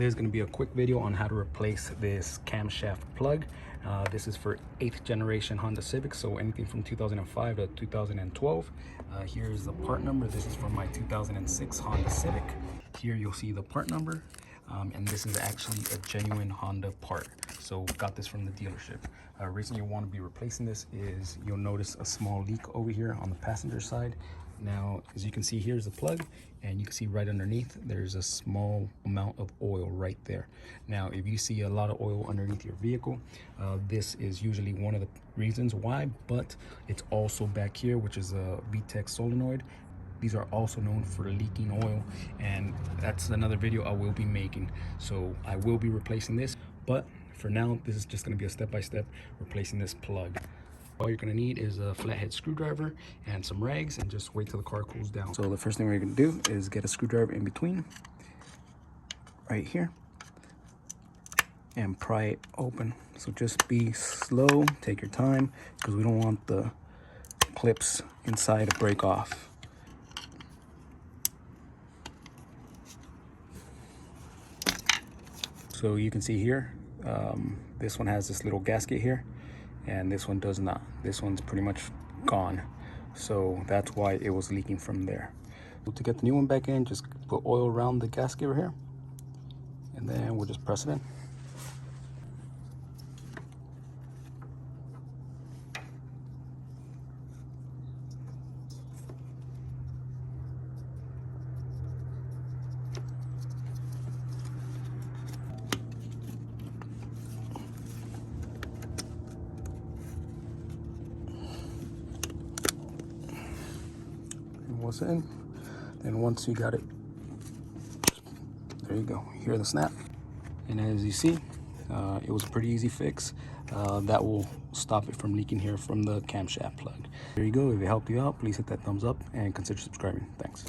There's going to be a quick video on how to replace this camshaft plug. This is for 8th generation Honda Civic, so anything from 2005 to 2012. Here's the part number. This is from my 2006 Honda Civic. Here you'll see the part number, and this is actually a genuine Honda part, so got this from the dealership. Reason you want to be replacing this is you'll notice a small leak over here on the passenger side. Now, as you can see, here's the plug, and you can see right underneath there's a small amount of oil right there. Now, if you see a lot of oil underneath your vehicle, this is usually one of the reasons why, but it's also back here, which is a VTEC solenoid. These are also known for leaking oil, and that's another video I will be making. So I will be replacing this, but for now, this is just going to be a step-by-step replacing this plug. All you're going to need is a flathead screwdriver and some rags, and just wait till the car cools down. So the first thing we're going to do is get a screwdriver in between right here and pry it open. So just be slow, take your time, because we don't want the clips inside to break off. So you can see here, this one has this little gasket here, and this one does not. This one's pretty much gone, so that's why it was leaking from there. So to get the new one back in, just put oil around the gasket right here, and then we'll just press it in. What's in, then once you got it, there you go, you hear the snap, and as you see, it was a pretty easy fix. That will stop it from leaking here from the camshaft plug. There you go. If it helped you out, please hit that thumbs up and consider subscribing. Thanks.